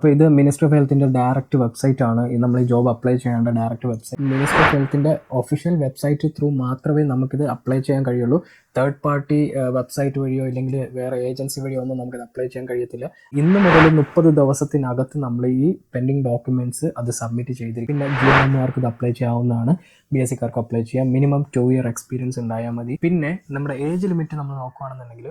അപ്പോൾ ഇത് ministry of ഹെൽത്തിൻ്റെ ഡയറക്റ്റ് വെബ്സൈറ്റ് ആണ്. നമ്മൾ ഈ ജോബ് അപ്ലൈ ചെയ്യേണ്ട ഡയറക്റ്റ് വെബ്സൈറ്റ് മിനിസ്ട്രി ഓഫ് ഹെൽത്തിൻ്റെ ഒഫീഷ്യൽ വെബ്സൈറ്റ് ത്രൂ മാത്രമേ നമുക്കിത് അപ്ലൈ ചെയ്യാൻ കഴിയുള്ളൂ. തേർഡ് പാർട്ടി വെബ്സൈറ്റ് വഴിയോ ഇല്ലെങ്കിൽ വേറെ ഏജൻസി വഴിയോ ഒന്നും നമുക്കിത് അപ്ലൈ ചെയ്യാൻ കഴിയത്തില്ല. ഇന്ന് മുതൽ 30 ദിവസത്തിനകത്ത് നമ്മൾ ഈ പെൻഡിങ് ഡോക്യുമെൻറ്റ്സ് അത് സബ്മിറ്റ് ചെയ്തിരിക്കും. പിന്നെ GNMമാർക്ക് ഇത് അപ്ലൈ ചെയ്യാവുന്നതാണ്, BScക്കാർക്ക് അപ്ലൈ ചെയ്യാം. മിനിമം 2 year എക്സ്പീരിയൻസ് ഉണ്ടായാൽ മതി. പിന്നെ നമ്മുടെ ഏജ് ലിമിറ്റ് നമ്മൾ നോക്കുകയാണെന്നുണ്ടെങ്കിൽ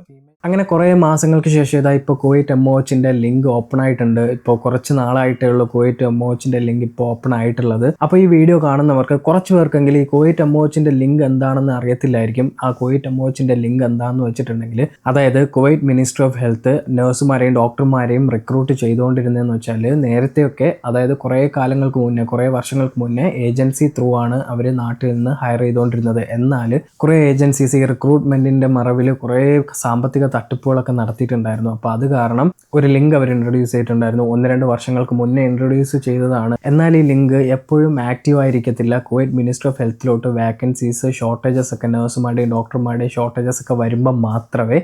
അങ്ങനെ കുറേ മാസങ്ങൾക്ക് ശേഷം ഇതാ ഇപ്പോൾ കുവൈറ്റ് MOHന്റെ ലിങ്ക് ഓപ്പൺ ആയിട്ടുണ്ട്. ഇപ്പോൾ കുറച്ച് നാളായിട്ടേ ഉള്ളൂ കുവൈറ്റ് MOHന്റെ ലിങ്ക് ഇപ്പോൾ ഓപ്പൺ ആയിട്ടുള്ളത്. അപ്പോൾ ഈ വീഡിയോ കാണുന്നവർക്ക് കുറച്ച് പേർക്കെങ്കിലും ഈ കുവൈറ്റ് MOHന്റെ ലിങ്ക് എന്താണെന്ന് അറിയത്തില്ലായിരിക്കും. ആ കുവൈറ്റ് MOHന്റെ ലിങ്ക് എന്താണെന്ന് വെച്ചിട്ടുണ്ടെങ്കിൽ, അതായത് കുവൈറ്റ് മിനിസ്ട്രി ഓഫ് ഹെൽത്ത് നഴ്സുമാരെയും ഡോക്ടർമാരെയും റിക്രൂട്ട് ചെയ്തുകൊണ്ടിരുന്നതെന്ന് വെച്ചാൽ നേരത്തെയൊക്കെ, അതായത് കുറേ കാലങ്ങൾക്ക് മുന്നേ, കുറേ വർഷങ്ങൾക്ക് മുന്നേ ഏജൻസി ത്രൂ ആണ് അവർ നാട്ടിൽ നിന്ന് ഹയർ ചെയ്തുകൊണ്ടിരുന്നത്. എന്നാൽ കുറേ ഏജൻസീസ് ഈ റിക്രൂട്ട്മെന്റിന്റെ മറവിൽ കുറേ സാമ്പത്തിക തട്ടിപ്പുകളൊക്കെ നടത്തിയിട്ടുണ്ടായിരുന്നു. അപ്പോൾ അത് കാരണം ഒരു ലിങ്ക് അവർ ഇൻട്രൊഡ്യൂസ് ചെയ്തിട്ടുണ്ടായിരുന്നു. 1-2 വർഷങ്ങൾക്ക് മുന്നേ ഇൻട്രൊഡ്യൂസ് ചെയ്തതാണ്. എന്നാൽ ഈ ലിങ്ക് എപ്പോഴും ആക്റ്റീവ് ആയിരിക്കത്തില്ല. കുവൈറ്റ് മിനിസ്ട്രി ഓഫ് ഹെൽത്തിലോട്ട് വാക്കൻസീസ്, ഷോർട്ടേജസ് ഒക്കെ, നഴ്സുമാരുടെയും ഡോക്ടർമാരുടെയും ഷോർട്ടേജസ് ഒക്കെ വരുമ്പോൾ മാത്രമേ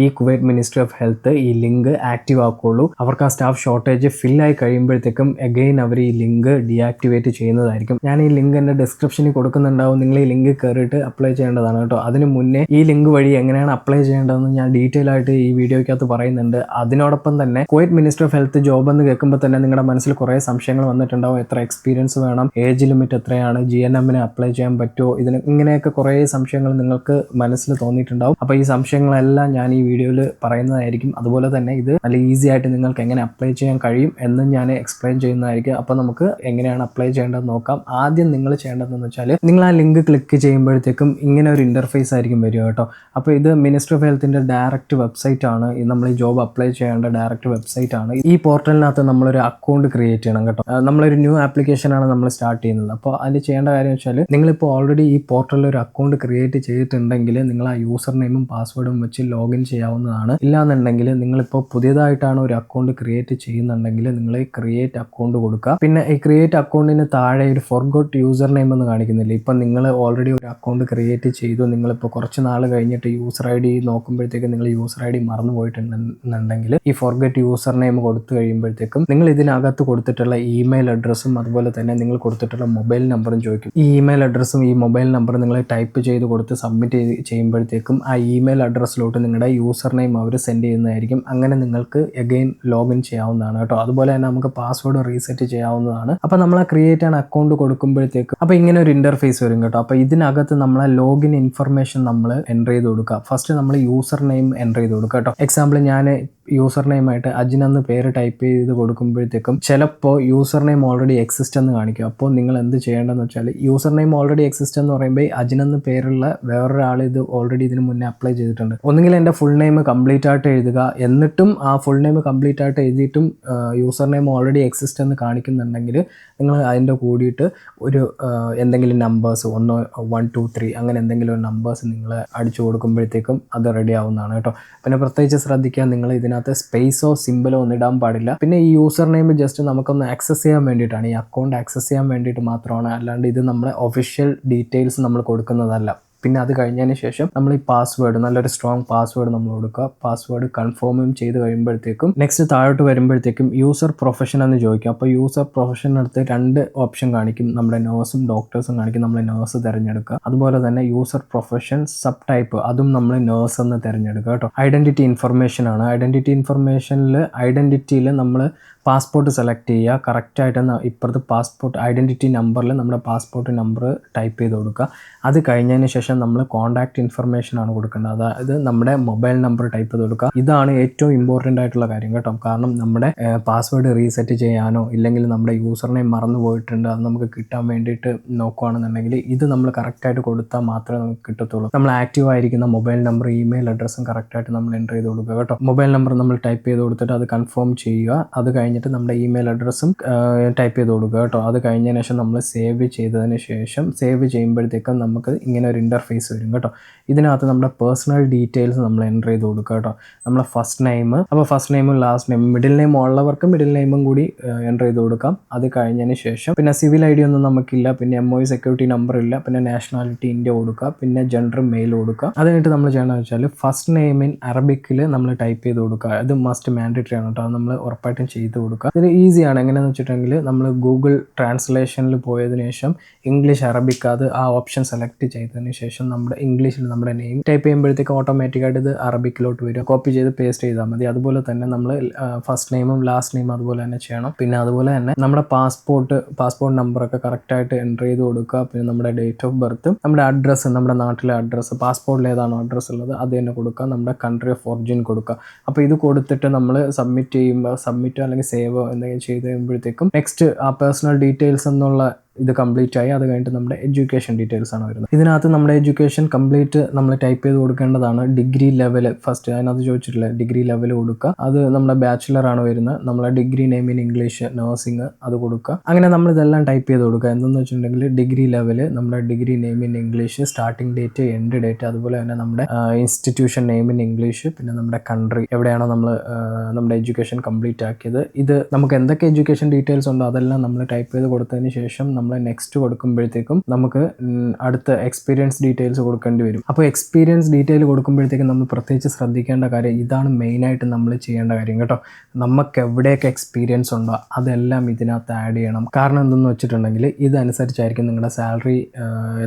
ഈ കുവൈറ്റ് മിനിസ്ട്രി ഓഫ് ഹെൽത്ത് ഈ ലിങ്ക് ആക്റ്റീവ് ആക്കുള്ളൂ. അവർക്ക് ആ സ്റ്റാഫ് ഷോർട്ടേജ് ഫില്ലായി കഴിയുമ്പോഴത്തേക്കും അഗെയിൻ അവർ ഈ ലിങ്ക് ഡീആക്ടിവേറ്റ് ചെയ്യുന്നതായിരിക്കും. ഞാൻ ഈ ലിങ്ക് എൻ്റെ ഡിസ്ക്രിപ്ഷനിൽ കൊടുക്കുന്നുണ്ടാവും. നിങ്ങൾ ഈ ലിങ്ക് കയറിയിട്ട് അപ്ലൈ ചെയ്യേണ്ടതാണ് കേട്ടോ. അതിന് മുന്നേ ഈ ലിങ്ക് വഴി എങ്ങനെയാണ് അപ്ലൈ ചെയ്യേണ്ടതെന്ന് ഞാൻ ഡീറ്റെയിൽ ആയിട്ട് ഈ വീഡിയോയ്ക്കകത്ത് പറയുന്നുണ്ട്. അതിനോടൊപ്പം തന്നെ Kuwait ministry of health job എന്ന് കേൾക്കുമ്പോൾ തന്നെ നിങ്ങളുടെ മനസ്സിൽ കുറേ സംശയങ്ങൾ വന്നിട്ടുണ്ടാവും. എത്ര എക്സ്പീരിയൻസ് വേണം, ഏജ് ലിമിറ്റ് എത്രയാണ്, GNMന് അപ്ലൈ ചെയ്യാൻ പറ്റുമോ, ഇതിന് ഇങ്ങനെയൊക്കെ കുറേ സംശയങ്ങൾ നിങ്ങൾക്ക് മനസ്സിൽ തോന്നിയിട്ടുണ്ടാവും. അപ്പോൾ ഈ സംശയങ്ങളെല്ലാം ഞാൻ ഈ വീഡിയോയിൽ പറയുന്നതായിരിക്കും. അതുപോലെ തന്നെ ഇത് നല്ല ഈസി ആയിട്ട് നിങ്ങൾക്ക് എങ്ങനെ അപ്ലൈ ചെയ്യാൻ കഴിയും എന്നും ഞാൻ എക്സ്പ്ലെയിൻ ചെയ്യുന്നതായിരിക്കും. അപ്പോൾ നമുക്ക് എങ്ങനെയാണ് അപ്ലൈ ചെയ്യേണ്ടതെന്ന് നോക്കാം. ആദ്യം നിങ്ങൾ ചെയ്യേണ്ടതെന്ന് വെച്ചാൽ, നിങ്ങൾ ആ ലിങ്ക് ക്ലിക്ക് ചെയ്യുമ്പോഴത്തേക്കും ഇങ്ങനെ ഒരു ഇൻ്റർഫേസ് ആയിരിക്കും വരിക കേട്ടോ. അപ്പോൾ ഇത് മിനിസ്ട്രി ഓഫ് ഹെൽത്തിൻ്റെ ഡയറക്റ്റ് വെബ്സൈറ്റ് ആണ്. നമ്മൾ ഈ ജോബ് അപ്ലൈ ചെയ്യേണ്ട ഡയറക്റ്റ് വെബ്സൈറ്റ് ആണ്. ഈ പോർട്ടലിനകത്ത് നമ്മളൊരു അക്കൗണ്ട് ക്രിയേറ്റ് ചെയ്യണം കേട്ടോ. നമ്മളൊരു ന്യൂ ആപ്ലിക്കേഷനാണ് നമ്മൾ സ്റ്റാർട്ട് ചെയ്യുന്നത്. അപ്പോൾ അതിൽ ചെയ്യേണ്ട കാര്യം വെച്ചാൽ, നിങ്ങളിപ്പോൾ ഓൾറെഡി ഈ പോർട്ടലിൽ ഒരു അക്കൗണ്ട് ക്രിയേറ്റ് ചെയ്തിട്ടുണ്ടെങ്കിൽ നിങ്ങൾ ആ യൂസർ നെയിമും പാസ്വേഡും വെച്ച് ലോഗിൻ ചെയ്യാവുന്നതാണ്. ഇല്ലാന്നുണ്ടെങ്കിൽ നിങ്ങളിപ്പോൾ പുതിയതായിട്ടാണ് ഒരു അക്കൗണ്ട് ക്രിയേറ്റ് ചെയ്യുന്നുണ്ടെങ്കിൽ നിങ്ങൾ ഈ ക്രിയേറ്റ് അക്കൗണ്ട് കൊടുക്കുക. പിന്നെ ഈ ക്രിയേറ്റ് അക്കൗണ്ടിന് താഴെ ഒരു ഫോർഗോട്ട് യൂസർ നെയിം എന്ന് കാണിക്കുന്നില്ല. ഇപ്പം നിങ്ങൾ ഓൾറെഡി ഒരു അക്കൗണ്ട് ക്രിയേറ്റ് ചെയ്തു, നിങ്ങളിപ്പോൾ കുറച്ച് നാൾ കഴിഞ്ഞിട്ട് യൂസർ ID നോക്കുമ്പോഴത്തേക്കും നിങ്ങൾ യൂസർ ID മറന്നു പോയിട്ടുണ്ടെന്നുണ്ടെങ്കിൽ ഈ ഫോർഗെറ്റ് യൂസർ നെയിം കൊടുത്തു കഴിയുമ്പോഴത്തേക്കും നിങ്ങൾ ഇതിനകത്ത് കൊടുത്തിട്ടുള്ള ഇമെയിൽ അഡ്രസ്സും അതുപോലെ തന്നെ നിങ്ങൾ കൊടുത്തിട്ടുള്ള മൊബൈൽ നമ്പറും ചോദിക്കും. ഈ ഇമെയിൽ അഡ്രസ്സും ഈ മൊബൈൽ നമ്പറും നിങ്ങൾ ടൈപ്പ് ചെയ്ത് കൊടുത്ത് സബ്മിറ്റ് ചെയ്യുമ്പോഴത്തേക്കും ആ ഇമെയിൽ അഡ്രസ്സിലോട്ട് നിങ്ങളുടെ യൂസർ നെയിം അവർ സെൻഡ് ചെയ്യുന്നതായിരിക്കും. അങ്ങനെ നിങ്ങൾക്ക് അഗെയിൻ ലോഗിൻ ചെയ്യാവുന്നതാണ് കേട്ടോ. അതുപോലെ തന്നെ നമുക്ക് പാസ്വേഡ് റീസെറ്റ് ചെയ്യാവുന്നതാണ്. അപ്പോൾ നമ്മൾ ആ ക്രിയേറ്റ് ആൻ അക്കൗണ്ട് കൊടുക്കുമ്പോഴത്തേക്ക് അപ്പോൾ ഇങ്ങനെ ഒരു ഇൻ്റർഫേസ് വരും കേട്ടോ. അപ്പോൾ ഇതിനകത്ത് നമ്മളെ ലോഗിൻ ഇൻഫർമേഷൻ നമ്മൾ എൻ്റർ ചെയ്ത് കൊടുക്കുക. ഫസ്റ്റ് നമ്മൾ യൂസർ നെയിം എൻ്റർ ചെയ്ത് കൊടുക്കുക കേട്ടോ. എക്സാമ്പിൾ ഞാൻ യൂസർ നെയിമായിട്ട് അജിനെന്ന് പേര് ടൈപ്പ് ചെയ്ത് കൊടുക്കുമ്പോഴത്തേക്കും ചിലപ്പോൾ യൂസർ നെയിം ഓൾറെഡി എക്സിസ്റ്റ് എന്ന് കാണിക്കും. അപ്പോൾ നിങ്ങൾ എന്ത് ചെയ്യേണ്ടതെന്ന് വെച്ചാൽ, യൂസർ നെയിം ഓൾറെഡി എക്സിസ്റ്റ് എന്ന് പറയുമ്പോൾ അജിനെന്ന് പേരുള്ള വേറൊരാൾ ഇത് ഓൾറെഡി ഇതിന് മുന്നേ അപ്ലൈ ചെയ്തിട്ടുണ്ട്. ഒന്നുകിൽ എൻ്റെ ഫുൾ നെയിം കംപ്ലീറ്റ് ആയിട്ട് എഴുതുക, എന്നിട്ടും ആ ഫുൾ നെയിം കംപ്ലീറ്റ് ആയിട്ട് എഴുതിയിട്ടും യൂസർ നെയിം ഓൾറെഡി എക്സിസ്റ്റ് എന്ന് കാണിക്കുന്നുണ്ടെങ്കിൽ നിങ്ങൾ അതിൻ്റെ കൂടിയിട്ട് ഒരു എന്തെങ്കിലും നമ്പേഴ്സ് 1 1 2 3 അങ്ങനെ എന്തെങ്കിലും ഒരു നമ്പേഴ്സ് നിങ്ങൾ അടിച്ചു കൊടുക്കുമ്പോഴത്തേക്കും അത് റെഡി ആവുന്നതാണ് കേട്ടോ. പിന്നെ പ്രത്യേകിച്ച് ശ്രദ്ധിക്കുക, നിങ്ങൾ ഇതിനകത്ത് സ്പേസോ സിമ്പിളോ ഒന്നും ഇടാൻ പാടില്ല. പിന്നെ ഈ യൂസർ നെയിം ജസ്റ്റ് നമുക്കൊന്ന് ആക്സസ് ചെയ്യാൻ വേണ്ടിയിട്ടാണ്, ഈ അക്കൗണ്ട് ആക്സസ് ചെയ്യാൻ വേണ്ടിയിട്ട് മാത്രമാണ്. അല്ലാണ്ട് ഇത് നമ്മുടെ ഒഫീഷ്യൽ ഡീറ്റെയിൽസ് നമ്മൾ കൊടുക്കുന്നതല്ല. പിന്നെ അത് കഴിഞ്ഞതിന് ശേഷം നമ്മൾ ഈ പാസ്വേഡ്, നല്ലൊരു സ്ട്രോങ് പാസ്വേഡ് നമ്മൾ കൊടുക്കുക. പാസ്വേഡ് കൺഫേമും ചെയ്ത് കഴിയുമ്പോഴത്തേക്കും നെക്സ്റ്റ് താഴോട്ട് വരുമ്പോഴത്തേക്കും യൂസർ പ്രൊഫഷൻ എന്ന് ചോദിക്കും. അപ്പോൾ യൂസർ പ്രൊഫഷനടുത്ത് 2 ഓപ്ഷൻ കാണിക്കും. നമ്മുടെ നേഴ്സും ഡോക്ടേഴ്സും കാണിക്കും. നമ്മൾ നേഴ്സ് തിരഞ്ഞെടുക്കുക. അതുപോലെ തന്നെ യൂസർ പ്രൊഫഷൻ സബ് ടൈപ്പ്, അതും നമ്മൾ നേഴ്സ് എന്ന് തിരഞ്ഞെടുക്കുക കേട്ടോ. ഐഡൻറ്റിറ്റി ഇൻഫർമേഷൻ ആണ്. ഐഡൻറ്റിറ്റി ഇൻഫർമേഷനിൽ ഐഡൻറ്റിറ്റിയിൽ നമ്മൾ പാസ്പോർട്ട് സെലക്ട് ചെയ്യുക. കറക്റ്റായിട്ട് ഇപ്പുറത്ത് പാസ്പോർട്ട് ഐഡൻറ്റിറ്റി നമ്പറിൽ നമ്മുടെ പാസ്പോർട്ട് നമ്പർ ടൈപ്പ് ചെയ്ത് കൊടുക്കുക. അത് കഴിഞ്ഞതിന് ശേഷം നമ്മൾ കോൺടാക്റ്റ് ഇൻഫർമേഷൻ ആണ് കൊടുക്കേണ്ടത്. അതായത് നമ്മുടെ മൊബൈൽ നമ്പർ ടൈപ്പ് ചെയ്ത് കൊടുക്കുക. ഇതാണ് ഏറ്റവും ഇമ്പോർട്ടൻ്റ് ആയിട്ടുള്ള കാര്യം കേട്ടോ. കാരണം നമ്മുടെ പാസ്വേഡ് റീസെറ്റ് ചെയ്യാനോ ഇല്ലെങ്കിൽ നമ്മുടെ യൂസർ നെയിം മറന്നു പോയിട്ടുണ്ട് അത് നമുക്ക് കിട്ടാൻ വേണ്ടിയിട്ട് നോക്കുകയാണെന്നുണ്ടെങ്കിൽ ഇത് നമ്മൾ കറക്റ്റായിട്ട് കൊടുത്താൽ മാത്രമേ നമുക്ക് കിട്ടത്തുള്ളൂ. നമ്മൾ ആക്റ്റീവ് ആയിരിക്കുന്ന മൊബൈൽ നമ്പർ, ഇമെയിൽ അഡ്രസ്സും കറക്റ്റായിട്ട് നമ്മൾ എൻ്റർ ചെയ്ത് കൊടുക്കുക കേട്ടോ. മൊബൈൽ നമ്പർ നമ്മൾ ടൈപ്പ് ചെയ്ത് കൊടുത്തിട്ട് അത് കൺഫേം ചെയ്യുക. അത് കഴിഞ്ഞിട്ട് നമ്മുടെ ഇമെയിൽ അഡ്രസ്സും ടൈപ്പ് ചെയ്ത് കൊടുക്കുക കേട്ടോ. അത് കഴിഞ്ഞതിന് ശേഷം നമ്മൾ സേവ് ചെയ്തതിന് ശേഷം, സേവ് ചെയ്യുമ്പോഴത്തേക്കും നമുക്ക് ഇങ്ങനെ ഒരു ഇൻ്റർഫേസ് ഇൻ്റർഫേസ് വരും കേട്ടോ. ഇതിനകത്ത് നമ്മുടെ പേഴ്സണൽ ഡീറ്റെയിൽസ് നമ്മൾ എൻ്റർ ചെയ്ത് കൊടുക്കുക കേട്ടോ. നമ്മളെ ഫസ്റ്റ് നെയിം, അപ്പോൾ ഫസ്റ്റ് നെയിമും ലാസ്റ്റ് നെയിം, മിഡിൽ നെയിം ഉള്ളവർക്ക് മിഡിൽ നെയിമും കൂടി എൻ്റർ ചെയ്ത് കൊടുക്കാം. അത് കഴിഞ്ഞതിന് ശേഷം പിന്നെ സിവിൽ ഐ ഡി ഒന്നും നമുക്കില്ല, പിന്നെ MOE സെക്യൂരിറ്റി നമ്പർ ഇല്ല, പിന്നെ നാഷണാലിറ്റി ഇന്ത്യ കൊടുക്കുക, പിന്നെ ജെൻഡർ മെയിൽ കൊടുക്കുക. അത് കഴിഞ്ഞിട്ട് നമ്മൾ ചെയ്യണമെന്ന് വെച്ചാൽ ഫസ്റ്റ് നെയിം ഇൻ അറബിക്കിൽ നമ്മൾ ടൈപ്പ് ചെയ്ത് കൊടുക്കുക. ഇത് മസ്റ്റ് മാൻഡേറ്ററി ആണ് കേട്ടോ. അത് നമ്മൾ ഉറപ്പായിട്ടും ചെയ്ത് കൊടുക്കുക. ഇത് ഈസിയാണ്. എങ്ങനെയാണെന്ന് വെച്ചിട്ടുണ്ടെങ്കിൽ നമ്മൾ ഗൂഗിൾ ട്രാൻസ്ലേഷനിൽ പോയതിനു ശേഷം ഇംഗ്ലീഷ് അറബിക് അത് ആ ഓപ്ഷൻ സെലക്ട് ചെയ്തതിന് ശേഷം നമ്മുടെ ഇംഗ്ലീഷിൽ നമ്മുടെ നെയിം ടൈപ്പ് ചെയ്യുമ്പോഴത്തേക്ക് ഓട്ടോമാറ്റിക്കായിട്ട് ഇത് അറബിക്കിലോട്ട് വരും. കോപ്പി ചെയ്ത് പേസ്റ്റ് ചെയ്താൽ മതി. അതുപോലെ തന്നെ നമ്മൾ ഫസ്റ്റ് നെയിമും ലാസ്റ്റ് നെയിമും അതുപോലെ തന്നെ ചെയ്യണം. പിന്നെ അതുപോലെ തന്നെ നമ്മുടെ പാസ്പോർട്ട് നമ്പറൊക്കെ കറക്റ്റായിട്ട് എൻ്റർ ചെയ്ത് കൊടുക്കുക. പിന്നെ നമ്മുടെ ഡേറ്റ് ഓഫ് ബർത്ത്, നമ്മുടെ അഡ്രസ്സ്, നമ്മുടെ നാട്ടിലെ അഡ്രസ്സ്, പാസ്പോർട്ടിൽ ഏതാണോ അഡ്രസ്സ് ഉള്ളത് അത് തന്നെ കൊടുക്കുക. നമ്മുടെ കൺട്രി ഓഫ് ഒറിജിൻ കൊടുക്കുക. അപ്പോൾ ഇത് കൊടുത്തിട്ട് നമ്മൾ സബ്മിറ്റ് ചെയ്യുമ്പോൾ, സബ്മിറ്റ് അല്ലെങ്കിൽ സേവ് എന്തെങ്കിലും ചെയ്ത് കഴിയുമ്പോഴത്തേക്കും നെക്സ്റ്റ് ആ പേഴ്സണൽ ഡീറ്റെയിൽസ് എന്നുള്ള ഇത് കംപ്ലീറ്റ് ആയി. അത് കഴിഞ്ഞിട്ട് നമ്മുടെ എഡ്യൂക്കേഷൻ ഡീറ്റെയിൽസ് ആണ് വരുന്നത്. ഇതിനകത്ത് നമ്മുടെ എഡ്യൂക്കേഷൻ കംപ്ലീറ്റ് നമ്മൾ ടൈപ്പ് ചെയ്ത് കൊടുക്കേണ്ടതാണ്. ഡിഗ്രി ലെവൽ ഫസ്റ്റ് അതിനകത്ത് ചോദിച്ചിട്ടില്ല, ഡിഗ്രി ലെവൽ കൊടുക്കുക. അത് നമ്മുടെ ബാച്ചിലർ ആണ് വരുന്നത്. നമ്മളെ degree name in English, nursing അത് കൊടുക്കുക. അങ്ങനെ നമ്മൾ ഇതെല്ലാം ടൈപ്പ് ചെയ്ത് കൊടുക്കുക. എന്തെന്ന് വെച്ചിട്ടുണ്ടെങ്കിൽ ഡിഗ്രി ലെവൽ, നമ്മുടെ degree name in English, starting date, end date, അതുപോലെ തന്നെ നമ്മുടെ ഇൻസ്റ്റിറ്റ്യൂഷൻ നെയിം ഇൻ ഇംഗ്ലീഷ്, പിന്നെ നമ്മുടെ കൺട്രി എവിടെയാണോ നമ്മൾ നമ്മുടെ എഡ്യൂക്കേഷൻ കംപ്ലീറ്റ് ആക്കിയത്. ഇത് നമുക്ക് എന്തൊക്കെ എഡ്യൂക്കേഷൻ ഡീറ്റെയിൽസ് ഉണ്ടോ അതെല്ലാം നമ്മൾ ടൈപ്പ് ചെയ്ത് കൊടുത്തതിന് ശേഷം നമ്മൾ നെക്സ്റ്റ് കൊടുക്കുമ്പോഴത്തേക്കും നമുക്ക് അടുത്ത എക്സ്പീരിയൻസ് ഡീറ്റെയിൽസ് കൊടുക്കേണ്ടി വരും. അപ്പോൾ എക്സ്പീരിയൻസ് ഡീറ്റെയിൽ കൊടുക്കുമ്പോഴത്തേക്കും നമ്മൾ പ്രത്യേകിച്ച് ശ്രദ്ധിക്കേണ്ട കാര്യം ഇതാണ്, മെയിനായിട്ട് നമ്മൾ ചെയ്യേണ്ട കാര്യം കേട്ടോ. നമുക്ക് എവിടെയൊക്കെ എക്സ്പീരിയൻസ് ഉണ്ടോ അതെല്ലാം ഇതിനകത്ത് ആഡ് ചെയ്യണം. കാരണം എന്തെന്ന് വെച്ചിട്ടുണ്ടെങ്കിൽ ഇതനുസരിച്ചായിരിക്കും നിങ്ങളുടെ സാലറി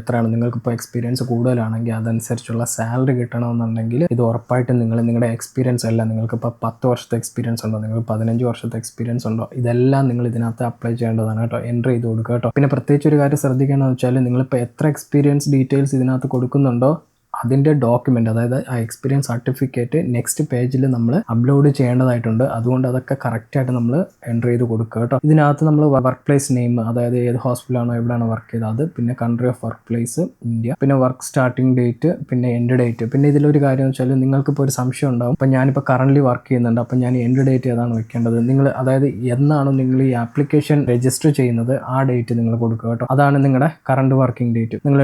എത്രയാണ്. നിങ്ങൾക്കിപ്പോൾ എക്സ്പീരിയൻസ് കൂടുതലാണെങ്കിൽ അതനുസരിച്ചുള്ള സാലറി കിട്ടണമെന്നുണ്ടെങ്കിൽ ഇത് ഉറപ്പായിട്ടും നിങ്ങളുടെ എക്സ്പീരിയൻസ് അല്ല. നിങ്ങൾക്കിപ്പോൾ 10 വർഷത്തെ എക്സ്പീരിയൻസ് ഉണ്ടോ, നിങ്ങൾക്ക് 15 വർഷത്തെ എക്സ്പീരിയൻസ് ഉണ്ടോ, ഇതെല്ലാം നിങ്ങൾ ഇതിനകത്ത് അപ്ലൈ ചെയ്യേണ്ടതാണ് കേട്ടോ. എൻ്റർ ചെയ്ത് കൊടുക്കുക കേട്ടോ. പിന്നെ പ്രത്യേകിച്ച് ഒരു കാര്യം ശ്രദ്ധിക്കണമെന്ന് വെച്ചാൽ നിങ്ങളിപ്പോൾ എത്ര എക്സ്പീരിയൻസ് ഡീറ്റെയിൽസ് ഇതിനകത്ത് കൊടുക്കുന്നുണ്ടോ അതിൻ്റെ ഡോക്യുമെൻ്റ്, അതായത് ആ എക്സ്പീരിയൻസ് സർട്ടിഫിക്കറ്റ് നെക്സ്റ്റ് പേജിൽ നമ്മൾ അപ്ലോഡ് ചെയ്യേണ്ടതായിട്ടുണ്ട്. അതുകൊണ്ട് അതൊക്കെ കറക്റ്റായിട്ട് നമ്മൾ എൻ്റർ ചെയ്ത് കൊടുക്കുക കേട്ടോ. ഇതിനകത്ത് നമ്മൾ വർക്ക് പ്ലേസ് നെയിം, അതായത് ഏത് ഹോസ്പിറ്റലാണോ എവിടെയാണോ വർക്ക് ചെയ്തത് അത്, പിന്നെ country of work place India, പിന്നെ വർക്ക് സ്റ്റാർട്ടിംഗ് ഡേറ്റ്, പിന്നെ എൻഡ് ഡേറ്റ്. പിന്നെ ഇതിലൊരു കാര്യം എന്ന് വെച്ചാൽ നിങ്ങൾക്കിപ്പോൾ ഒരു സംശയം ഉണ്ടാവും, അപ്പോൾ ഞാനിപ്പോൾ കറൻ്റ് വർക്ക് ചെയ്യുന്നുണ്ട്, അപ്പോൾ ഞാൻ എൻഡ് ഡേറ്റ് ഏതാണ് വെക്കേണ്ടത്. നിങ്ങൾ അതായത് എന്നാണ് നിങ്ങൾ ഈ ആപ്ലിക്കേഷൻ രജിസ്റ്റർ ചെയ്യുന്നത് ആ ഡേറ്റ് നിങ്ങൾ കൊടുക്കുക കേട്ടോ. അതാണ് നിങ്ങളുടെ കറണ്ട് വർക്കിംഗ് ഡേറ്റ്. നിങ്ങൾ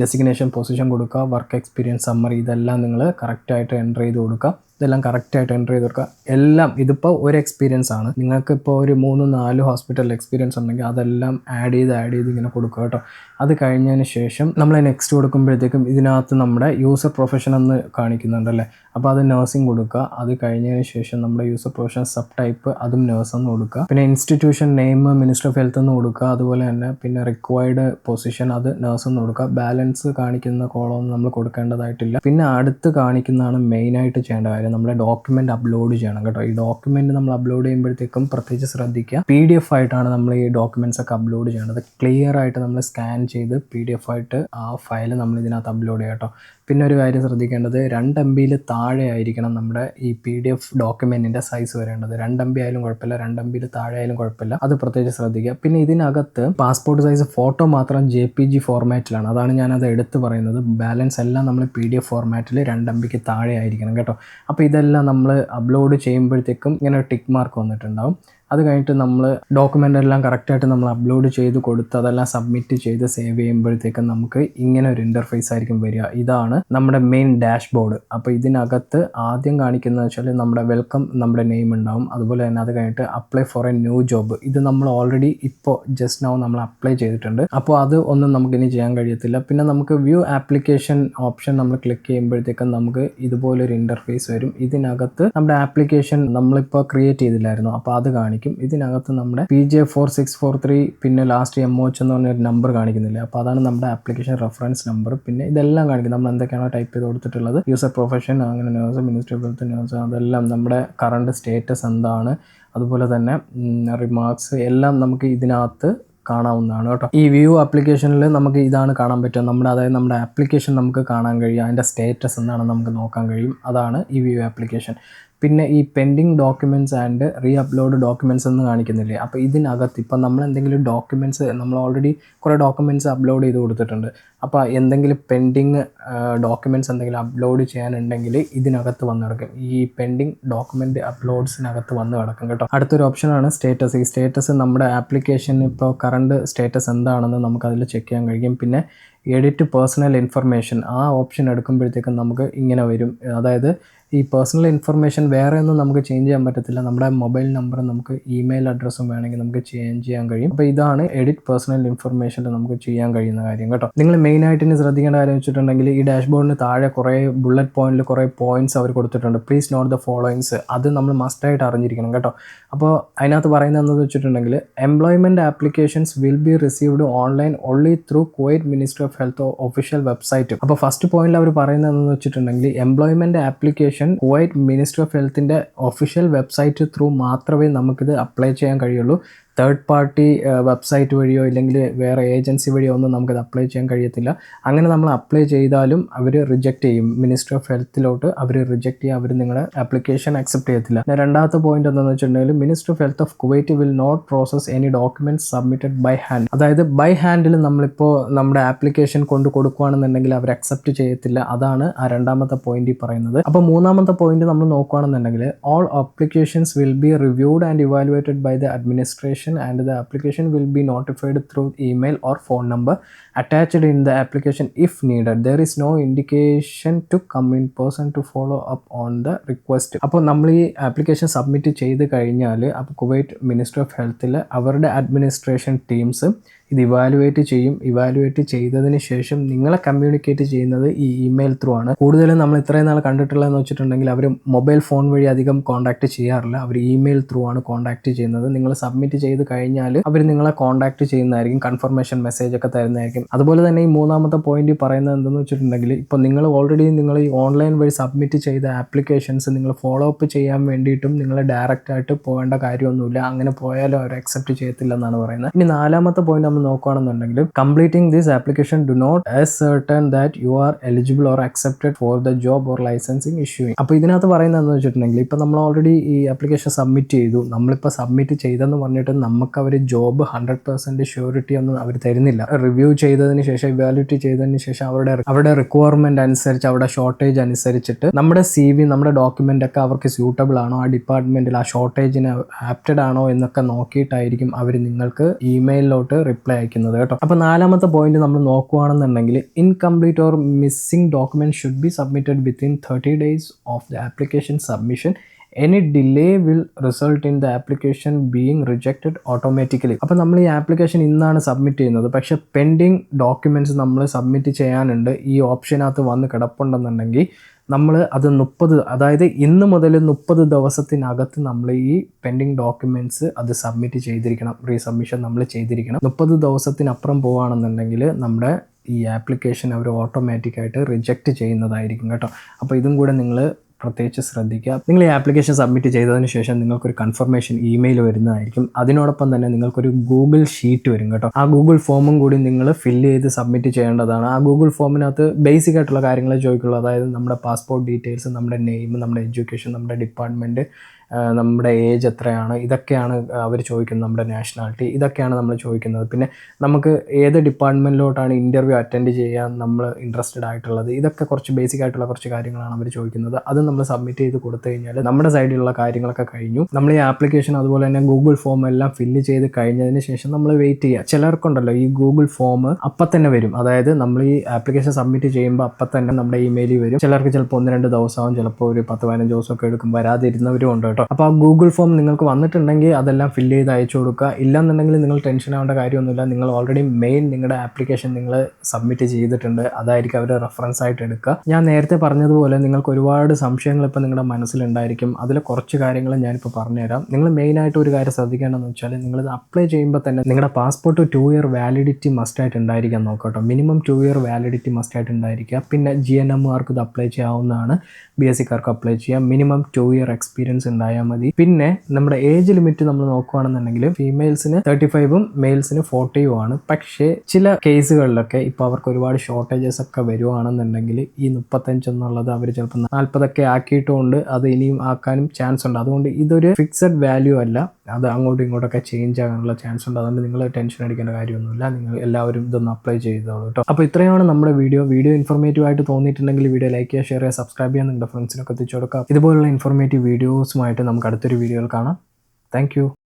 ഡെസിഗ്നേഷൻ പൊസിഷൻ കൊടുക്കുക, വർക്ക് എക്സ്പീരിയൻസ് സമ്മറി, ഇതെല്ലാം നിങ്ങൾ കറക്റ്റായിട്ട് എൻ്റർ ചെയ്ത് കൊടുക്കുക. ഇതെല്ലാം കറക്റ്റായിട്ട് എൻ്റർ ചെയ്ത് കൊടുക്കുക. എല്ലാം ഇതിപ്പോൾ ഒരു എക്സ്പീരിയൻസ് ആണ്. നിങ്ങൾക്കിപ്പോൾ ഒരു 3-4 ഹോസ്പിറ്റൽ എക്സ്പീരിയൻസ് ഉണ്ടെങ്കിൽ അതെല്ലാം ആഡ് ചെയ്ത് ഇങ്ങനെ കൊടുക്കുക കേട്ടോ. അത് കഴിഞ്ഞതിന് ശേഷം നമ്മൾ നെക്സ്റ്റ് കൊടുക്കുമ്പോഴത്തേക്കും ഇതിനകത്ത് നമ്മുടെ യൂസർ പ്രൊഫഷൻ എന്ന് കാണിക്കുന്നുണ്ടല്ലേ, അപ്പോൾ അത് നഴ്സിംഗ് കൊടുക്കുക. അത് കഴിഞ്ഞതിന് ശേഷം നമ്മുടെ യൂസർ പ്രൊഫഷൻ സബ് ടൈപ്പ് അതും നഴ്സ് എന്ന് കൊടുക്കുക. പിന്നെ institution name minister of health എന്ന് കൊടുക്കുക. അതുപോലെ തന്നെ പിന്നെ റിക്വയർഡ് പൊസിഷൻ അത് നഴ്സ് എന്ന് കൊടുക്കുക. ബാലൻസ് കാണിക്കുന്ന കോളം നമ്മൾ കൊടുക്കേണ്ടതായിട്ടില്ല. പിന്നെ അടുത്ത് കാണിക്കുന്നതാണ് മെയിനായിട്ട് ചെയ്യേണ്ട കാര്യം, നമ്മുടെ ഡോക്യുമെന്റ് അപ്ലോഡ് ചെയ്യണം കേട്ടോ. ഈ ഡോക്യുമെന്റ് നമ്മൾ അപ്ലോഡ് ചെയ്യുമ്പോഴത്തേക്കും പ്രത്യേകിച്ച് ശ്രദ്ധിക്കുക, PDF ആയിട്ടാണ് നമ്മൾ ഈ ഡോക്യുമെന്റ്സ് ഒക്കെ അപ്ലോഡ് ചെയ്യേണ്ടത്. ക്ലിയർ ആയിട്ട് നമ്മൾ സ്കാൻ ചെയ്ത് PDF ആയിട്ട് ആ ഫയൽ നമ്മൾ ഇതിനകത്ത് അപ്ലോഡ് ചെയ്യാം കേട്ടോ. പിന്നെ ഒരു കാര്യം ശ്രദ്ധിക്കേണ്ടത് 2 MB താഴെ ആയിരിക്കണം നമ്മുടെ ഈ PDF ഡോക്യുമെന്റിന്റെ സൈസ് വരേണ്ടത്. 2 MB ആയാലും കുഴപ്പമില്ല, 2 MB താഴെ ആയാലും കുഴപ്പമില്ല, അത് പ്രത്യേകിച്ച് ശ്രദ്ധിക്കുക. പിന്നെ ഇതിനകത്ത് പാസ്പോർട്ട് സൈസ് ഫോട്ടോ മാത്രം JPG ഫോർമാറ്റിലാണ്, അതാണ് ഞാനത് എടുത്ത് പറയുന്നത്. ബാലൻസ് എല്ലാം നമ്മൾ PDF ഫോർമാറ്റിൽ 2 MB താഴെ ആയിരിക്കണം കേട്ടോ. അപ്പോൾ ഇതെല്ലാം നമ്മൾ അപ്ലോഡ് ചെയ്യുമ്പോഴത്തേക്കും ഇങ്ങനെ ടിക്ക് മാർക്ക് വന്നിട്ടുണ്ടാവും. അത് കഴിഞ്ഞിട്ട് നമ്മൾ ഡോക്യുമെൻ്റ് എല്ലാം കറക്റ്റായിട്ട് നമ്മൾ അപ്ലോഡ് ചെയ്ത് കൊടുത്ത് അതെല്ലാം സബ്മിറ്റ് ചെയ്ത് സേവ് ചെയ്യുമ്പോഴത്തേക്കും നമുക്ക് ഇങ്ങനെ ഒരു ഇൻ്റർഫേസ് ആയിരിക്കും വരിക. ഇതാണ് നമ്മുടെ മെയിൻ ഡാഷ്ബോർഡ്. അപ്പോൾ ഇതിനകത്ത് ആദ്യം കാണിക്കുന്നത് വെച്ചാൽ നമ്മുടെ വെൽക്കം, നമ്മുടെ നെയിം ഉണ്ടാവും. അതുപോലെ തന്നെ അത് കഴിഞ്ഞിട്ട് apply for A new job, ഇത് നമ്മൾ ഓൾറെഡി ഇപ്പോൾ ജസ്റ്റ് നൗ നമ്മൾ അപ്ലൈ ചെയ്തിട്ടുണ്ട്. അപ്പോൾ അത് ഒന്നും നമുക്കിനി ചെയ്യാൻ കഴിയത്തില്ല. പിന്നെ നമുക്ക് വ്യൂ ആപ്ലിക്കേഷൻ ഓപ്ഷൻ നമ്മൾ ക്ലിക്ക് ചെയ്യുമ്പോഴത്തേക്കും നമുക്ക് ഇതുപോലൊരു ഇൻ്റർഫേസ് വരും. ഇതിനകത്ത് നമ്മുടെ ആപ്ലിക്കേഷൻ നമ്മളിപ്പോൾ ക്രിയേറ്റ് ചെയ്തില്ലായിരുന്നു, അപ്പോൾ അത് കാണിക്കും. ഇതിനകത്ത് നമ്മുടെ PJ4643 പിന്നെ ലാസ്റ്റ് MOH എന്ന് പറഞ്ഞൊരു നമ്പർ കാണിക്കുന്നില്ല, അപ്പോൾ അതാണ് നമ്മുടെ ആപ്ലിക്കേഷൻ റെഫറൻസ് നമ്പർ. പിന്നെ ഇതെല്ലാം കാണിക്കും നമ്മൾ എന്തൊക്കെയാണോ ടൈപ്പ് ചെയ്ത് കൊടുത്തിട്ടുള്ളത്, യൂസർ പ്രൊഫഷൻ, അങ്ങനെ nurse, minister of health nurse, അതെല്ലാം നമ്മുടെ കറണ്ട് സ്റ്റേറ്റസ് എന്താണ്, അതുപോലെ തന്നെ റിമാർക്സ് എല്ലാം നമുക്ക് ഇതിനകത്ത് കാണാവുന്നതാണ് കേട്ടോ. ഈ വ്യൂ ആപ്ലിക്കേഷനിൽ നമുക്ക് ഇതാണ് കാണാൻ പറ്റുക, അതായത് നമ്മുടെ ആപ്ലിക്കേഷൻ നമുക്ക് കാണാൻ കഴിയും, അതിൻ്റെ സ്റ്റേറ്റസ് എന്താണെന്ന് നമുക്ക് നോക്കാൻ കഴിയും. അതാണ് ഈ വ്യൂ ആപ്ലിക്കേഷൻ. പിന്നെ ഈ pending documents and re upload documents എന്ന് കാണിക്കുന്നില്ലേ. അപ്പോൾ ഇതിനകത്ത് ഇപ്പം നമ്മൾ എന്തെങ്കിലും ഡോക്യുമെൻറ്റ്സ് നമ്മൾ ഓൾറെഡി കുറേ ഡോക്യുമെൻറ്റ്സ് അപ്ലോഡ് ചെയ്ത് കൊടുത്തിട്ടുണ്ട്. അപ്പോൾ എന്തെങ്കിലും പെൻഡിങ് ഡോക്യുമെൻറ്റ്സ് എന്തെങ്കിലും അപ്ലോഡ് ചെയ്യാനുണ്ടെങ്കിൽ ഇതിനകത്ത് വന്ന് കിടക്കും. ഈ പെൻഡിങ് ഡോക്യുമെൻറ്റ് അപ്ലോഡ്സിനകത്ത് വന്ന് കിടക്കും കേട്ടോ. അടുത്തൊരു ഓപ്ഷനാണ് സ്റ്റേറ്റസ്. ഈ സ്റ്റേറ്റസ് നമ്മുടെ ആപ്ലിക്കേഷൻ ഇപ്പോൾ കറണ്ട് സ്റ്റേറ്റസ് എന്താണെന്ന് നമുക്കതിൽ ചെക്ക് ചെയ്യാൻ കഴിയും. പിന്നെ എഡിറ്റ് പേഴ്സണൽ ഇൻഫർമേഷൻ, ആ ഓപ്ഷൻ എടുക്കുമ്പോഴത്തേക്കും നമുക്ക് ഇങ്ങനെ വരും. അതായത് ഈ പേഴ്സണൽ ഇൻഫർമേഷൻ വേറെ ഒന്നും നമുക്ക് ചേഞ്ച് ചെയ്യാൻ പറ്റത്തില്ല. നമ്മുടെ മൊബൈൽ നമ്പറും നമുക്ക് ഇമെയിൽ അഡ്രസ്സും വേണമെങ്കിൽ നമുക്ക് ചേഞ്ച് ചെയ്യാൻ കഴിയും. അപ്പോൾ ഇതാണ് എഡിറ്റ് പേഴ്സണൽ ഇൻഫർമേഷനിൽ നമുക്ക് ചെയ്യാൻ കഴിയുന്ന കാര്യം കേട്ടോ. നിങ്ങൾ മെയിനായിട്ട് ഇനി ശ്രദ്ധിക്കേണ്ട കാര്യം വെച്ചിട്ടുണ്ടെങ്കിൽ ഈ ഡാഷ്ബോർഡിന് താഴെ കുറേ ബുള്ളറ്റ് പോയിന്റിൽ കുറേ പോയിന്റ്സ് അവർ കൊടുത്തിട്ടുണ്ട്. പ്ലീസ് നോട്ട് ദ ഫോളോയിങ്സ്, അത് നമ്മൾ മസ്റ്റായിട്ട് അറിഞ്ഞിരിക്കണം കേട്ടോ. അപ്പോൾ അതിനകത്ത് പറയുന്നത് എന്താണെന്ന് വെച്ചിട്ടുണ്ടെങ്കിൽ employment applications will B received online only through Kuwait ministry of health official website. അപ്പോൾ ഫസ്റ്റ് പോയിന്റിൽ അവർ പറയുന്നത് എന്താണെന്ന് വെച്ചിട്ടുണ്ടെങ്കിൽ employment application Kuwait ministry of ഹെൽത്തിൻ്റെ ഒഫീഷ്യൽ വെബ്സൈറ്റ് ത്രൂ മാത്രമേ നമുക്കിത് അപ്ലൈ ചെയ്യാൻ കഴിയുള്ളൂ. തേർഡ് പാർട്ടി വെബ്സൈറ്റ് വഴിയോ ഇല്ലെങ്കിൽ വേറെ ഏജൻസി വഴിയോ ഒന്നും നമുക്കത് അപ്ലൈ ചെയ്യാൻ കഴിയത്തില്ല. അങ്ങനെ നമ്മൾ അപ്ലൈ ചെയ്താലും അവർ റിജക്റ്റ് ചെയ്യും. മിനിസ്ട്രി ഓഫ് ഹെൽത്തിലോട്ട് അവർ റിജക്റ്റ് ചെയ്യും. അവർ നിങ്ങളുടെ ആപ്ലിക്കേഷൻ അക്സെപ്റ്റ് ചെയ്യത്തില്ല. രണ്ടാമത്തെ പോയിന്റ് എന്താണെന്ന് വെച്ചിട്ടുണ്ടെങ്കിൽ ministry of health of Kuwait will not process any documents submitted by hand. അതായത് ബൈ ഹാൻഡിൽ നമ്മളിപ്പോൾ നമ്മുടെ ആപ്ലിക്കേഷൻ കൊണ്ട് കൊടുക്കുകയാണെന്നുണ്ടെങ്കിൽ അവർ അക്സെപ്റ്റ് ചെയ്യത്തില്ല. അതാണ് ആ രണ്ടാമത്തെ പോയിന്റിൽ പറയുന്നത്. അപ്പോൾ മൂന്നാമത്തെ പോയിന്റ് നമ്മൾ നോക്കുകയാണെന്നുണ്ടെങ്കിൽ all applications will be reviewed and evaluated by the administration and the application will be notified through email or phone number attached in the application if needed. There is no indication to come in person to follow up on the request. അപ്പോൾ നമ്മൾ ഈ application submit ചെയ്ത് കഴിഞ്ഞാൽ അപ്പോൾ Kuwait ministry of ഹെൽത്തിൽ അവരുടെ administration teams ഇത് evaluate ചെയ്യും. Evaluate ചെയ്തതിന് ശേഷം നിങ്ങളെ കമ്മ്യൂണിക്കേറ്റ് ചെയ്യുന്നത് ഈ ഇമെയിൽ ത്രൂ ആണ്. കൂടുതലും നമ്മൾ ഇത്രയും നാൾ കണ്ടിട്ടുള്ളതെന്ന് വെച്ചിട്ടുണ്ടെങ്കിൽ അവർ മൊബൈൽ ഫോൺ വഴി അധികം കോൺടാക്ട് ചെയ്യാറില്ല. അവർ ഇമെയിൽ ത്രൂ ആണ് കോൺടാക്ട് ചെയ്യുന്നത്. നിങ്ങൾ സബ്മിറ്റ് ചെയ്ത് കഴിഞ്ഞാൽ അവർ നിങ്ങളെ കോൺടാക്ട് ചെയ്യുന്നതായിരിക്കും, കൺഫർമേഷൻ മെസ്സേജ് ഒക്കെ തരുന്നതായിരിക്കും. അതുപോലെ തന്നെ ഈ മൂന്നാമത്തെ പോയിന്റ് പറയുന്നത് എന്തെന്ന് വെച്ചിട്ടുണ്ടെങ്കിൽ ഇപ്പോൾ നിങ്ങൾ ഓൾറെഡി നിങ്ങൾ ഈ ഓൺലൈൻ വഴി സബ്മിറ്റ് ചെയ്ത ആപ്ലിക്കേഷൻസ് നിങ്ങൾ ഫോളോ അപ്പ് ചെയ്യാൻ വേണ്ടിയിട്ടും നിങ്ങൾ ഡയറക്റ്റ് ആയിട്ട് പോകേണ്ട കാര്യമൊന്നുമില്ല. അങ്ങനെ പോയാലും അവർ അക്സെപ്റ്റ് ചെയ്യത്തില്ലെന്നാണ് പറയുന്നത്. ഇനി നാലാമത്തെ പോയിന്റ് നോക്കുകയാണെന്നുണ്ടെങ്കിൽ completing this application do not ascertain that you are eligible or accepted for the job or licensing issuing. അപ്പോൾ ഇതിനകത്ത് പറയുന്നത് എന്താണെന്ന് വെച്ചിട്ടുണ്ടെങ്കിൽ ഇപ്പോൾ നമ്മൾ ഓൾറെഡി ഈ ആപ്ലിക്കേഷൻ സബ്മിറ്റ് ചെയ്തു. നമ്മളിപ്പോൾ സബ്മിറ്റ് ചെയ്തെന്ന് പറഞ്ഞിട്ട് നമുക്ക് അവർ ജോബ് 100% ഷ്യൂരിറ്റി ഒന്നും അവർ തരുന്നില്ല. റിവ്യൂ ചെയ്തതിന് ശേഷം ഇവാലുവേറ്റ് ചെയ്തതിന് ശേഷം അവരുടെ റിക്വയർമെന്റ് അനുസരിച്ച് അവരുടെ ഷോർട്ടേജ് അനുസരിച്ചിട്ട് നമ്മുടെ CV നമ്മുടെ ഡോക്യുമെന്റ് ഒക്കെ അവർക്ക് സ്യൂട്ടബിൾ ആണോ, ആ ഡിപ്പാർട്ട്മെന്റിൽ ആ ഷോർട്ടേജിന് ആപ്റ്റഡ് ആണോ എന്നൊക്കെ നോക്കിയിട്ടായിരിക്കും അവർ നിങ്ങൾക്ക് ഇമെയിലിലോട്ട് റിപ്ലൈ അയക്കുന്നത് കേട്ടോ. അപ്പോൾ നാലാമത്തെ പോയിന്റ് നമ്മൾ നോക്കുകയാണെന്നുണ്ടെങ്കിൽ incomplete or missing document should be submitted within 30 days of the application submission. Any delay will result in the application being rejected automatically. അപ്പോൾ നമ്മൾ ഈ ആപ്ലിക്കേഷൻ ഇന്നാണ് സബ്മിറ്റ് ചെയ്യുന്നത്, പക്ഷേ പെൻഡിങ് ഡോക്യുമെൻറ്റ്സ് നമ്മൾ സബ്മിറ്റ് ചെയ്യാനുണ്ട്. ഈ ഓപ്ഷനകത്ത് വന്ന് കിടപ്പുണ്ടെന്നുണ്ടെങ്കിൽ നമ്മൾ അത് 30, അതായത് ഇന്ന് മുതൽ 30 ദിവസത്തിനകത്ത് നമ്മൾ ഈ പെൻഡിങ് ഡോക്യുമെൻറ്റ്സ് അത് സബ്മിറ്റ് ചെയ്തിരിക്കണം. റീസബ്മിഷൻ നമ്മൾ ചെയ്തിരിക്കണം. 30 ദിവസത്തിനപ്പുറം പോവുകയാണെന്നുണ്ടെങ്കിൽ നമ്മുടെ ഈ ആപ്ലിക്കേഷൻ അവർ ഓട്ടോമാറ്റിക്കായിട്ട് റിജക്റ്റ് ചെയ്യുന്നതായിരിക്കും കേട്ടോ. അപ്പോൾ ഇതും കൂടെ നിങ്ങൾ പ്രത്യേകിച്ച് ശ്രദ്ധിക്കുക. നിങ്ങൾ ഈ ആപ്ലിക്കേഷൻ സബ്മിറ്റ് ചെയ്തതിന് ശേഷം നിങ്ങൾക്കൊരു കൺഫർമേഷൻ ഇമെയിൽ വരുന്നതായിരിക്കും. അതിനോടൊപ്പം തന്നെ നിങ്ങൾക്കൊരു ഗൂഗിൾ ഷീറ്റ് വരും കേട്ടോ. ആ ഗൂഗിൾ ഫോമും കൂടി നിങ്ങൾ ഫില്ല് ചെയ്ത് സബ്മിറ്റ് ചെയ്യേണ്ടതാണ്. ആ ഗൂഗിൾ ഫോമിനകത്ത് ബേസിക് ആയിട്ടുള്ള കാര്യങ്ങളെ ചോദിക്കുള്ളൂ. അതായത് നമ്മുടെ പാസ്പോർട്ട് ഡീറ്റെയിൽസ്, നമ്മുടെ നെയിം, നമ്മുടെ എഡ്യൂക്കേഷൻ, നമ്മുടെ ഡിപ്പാർട്ട്മെൻറ്റ്, നമ്മുടെ ഏജ് എത്രയാണ്, ഇതൊക്കെയാണ് അവർ ചോദിക്കുന്നത്. നമ്മുടെ നാഷണാലിറ്റി, ഇതൊക്കെയാണ് നമ്മൾ ചോദിക്കുന്നത്. പിന്നെ നമുക്ക് ഏത് ഡിപ്പാർട്ട്മെൻറ്റിലോട്ടാണ് ഇൻ്റർവ്യൂ അറ്റൻഡ് ചെയ്യാൻ നമ്മൾ ഇൻട്രസ്റ്റഡ് ആയിട്ടുള്ളത്, ഇതൊക്കെ കുറച്ച് ബേസിക് ആയിട്ടുള്ള കുറച്ച് കാര്യങ്ങളാണ് അവർ ചോദിക്കുന്നത്. അത് നമ്മൾ സബ്മിറ്റ് ചെയ്ത് കൊടുത്തു കഴിഞ്ഞാൽ നമ്മുടെ സൈഡിലുള്ള കാര്യങ്ങളൊക്കെ കഴിഞ്ഞു. നമ്മൾ ഈ ആപ്ലിക്കേഷൻ അതുപോലെ തന്നെ ഗൂഗിൾ ഫോം എല്ലാം ഫില്ല് ചെയ്ത് കഴിഞ്ഞതിന് ശേഷം നമ്മൾ വെയിറ്റ് ചെയ്യുക. ചിലർക്കുണ്ടല്ലോ ഈ ഗൂഗിൾ ഫോം അപ്പം തന്നെ വരും. അതായത് നമ്മൾ ഈ ആപ്ലിക്കേഷൻ സബ്മിറ്റ് ചെയ്യുമ്പോൾ അപ്പം തന്നെ നമ്മുടെ ഇമെയിലിൽ വരും. ചിലർക്ക് ചിലപ്പോൾ 1-2 ദിവസമാവും, ചിലപ്പോൾ ഒരു 10-15 ദിവസമൊക്കെ എടുക്കും. വരാതിരുന്നവരും ഉണ്ട് കേട്ടോ. അപ്പോൾ ആ ഗൂഗിൾ ഫോം നിങ്ങൾക്ക് വന്നിട്ടുണ്ടെങ്കിൽ അതെല്ലാം ഫില്ല് ചെയ്ത് അയച്ചു കൊടുക്കുക. ഇല്ലാന്നുണ്ടെങ്കിൽ നിങ്ങൾ ടെൻഷൻ ആവേണ്ട കാര്യമൊന്നുമില്ല. നിങ്ങൾ ഓൾറെഡി നിങ്ങളുടെ ആപ്ലിക്കേഷൻ നിങ്ങൾ സബ്മിറ്റ് ചെയ്തിട്ടുണ്ട്, അതായിരിക്കും അവർ റെഫറൻസ് ആയിട്ട് എടുക്കുക. ഞാൻ നേരത്തെ പറഞ്ഞതുപോലെ നിങ്ങൾക്ക് ഒരുപാട് സംശയങ്ങൾ ഇപ്പോൾ നിങ്ങളുടെ മനസ്സിലുണ്ടായിരിക്കും. അതിൽ കുറച്ച് കാര്യങ്ങൾ ഞാനിപ്പോൾ പറഞ്ഞുതരാം. നിങ്ങൾ മെയിനായിട്ട് ഒരു കാര്യം ശ്രദ്ധിക്കേണ്ടതെന്ന് വെച്ചാൽ നിങ്ങളിത് അപ്ലൈ ചെയ്യുമ്പോൾ തന്നെ നിങ്ങളുടെ പാസ്പോർട്ട് 2 year വാലിഡിറ്റി മസ്റ്റായിട്ട് ഉണ്ടായിരിക്കാൻ നോക്കട്ടോ. മിനിമം 2 year വാലിഡിറ്റി മസ്റ്റായിട്ട് ഉണ്ടായിരിക്കുക. പിന്നെ GNMകാർക്ക് ഇത് അപ്ലൈ ചെയ്യാവുന്നതാണ്, BScക്കാർക്ക് അപ്ലൈ ചെയ്യാം. മിനിമം 2 year എക്സ്പീരിയൻസ് ഉണ്ടായിരിക്കും. ആയാൽ മതി. പിന്നെ നമ്മുടെ ഏജ് ലിമിറ്റ് നമ്മൾ നോക്കുകയാണെന്നുണ്ടെങ്കിൽ ഫീമെയിൽസിന് 35ഉം മെയിൽസിന് 40ഉം ആണ്. പക്ഷേ ചില കേസുകളിലൊക്കെ ഇപ്പോൾ അവർക്ക് ഒരുപാട് ഷോർട്ടേജസ് ഒക്കെ വരുവാണെന്നുണ്ടെങ്കിൽ ഈ 35 എന്നുള്ളത് അവർ ചിലപ്പോൾ 40ഒക്കെ ആക്കിയിട്ടുകൊണ്ട് അത് ഇനിയും ആക്കാനും ചാൻസ് ഉണ്ട്. അതുകൊണ്ട് ഇതൊരു ഫിക്സഡ് വാല്യൂ അല്ല, അത് അങ്ങോട്ടും ഇങ്ങോട്ടൊക്കെ ചേഞ്ച് ആകാനുള്ള ചാൻസ് ഉണ്ട്. അതുകൊണ്ട് നിങ്ങൾ ടെൻഷൻ അടിക്കേണ്ട കാര്യമൊന്നുമില്ല. നിങ്ങൾ എല്ലാവരും ഇതൊന്ന് അപ്ലൈ ചെയ്തോളൂ കേട്ടോ. അപ്പോൾ ഇത്രയാണ് നമ്മുടെ വീഡിയോ ഇൻഫോർമേറ്റീവ് ആയിട്ട് തോന്നിയിട്ടുണ്ടെങ്കിൽ വീഡിയോ ലൈക്ക് ചെയ്യുക, ഷെയർ ചെയ്യുക, സബ്സ്ക്രൈബ് ചെയ്യാൻ നിങ്ങളുടെ ഫ്രണ്ട്സിനൊക്കെ എത്തിച്ചു കൊടുക്കുക. ഇതുപോലുള്ള ഇൻഫോർമേറ്റീവ് വീഡിയോസുമായിട്ട് നമുക്ക് അടുത്തൊരു വീഡിയോയിൽ കാണാം. താങ്ക്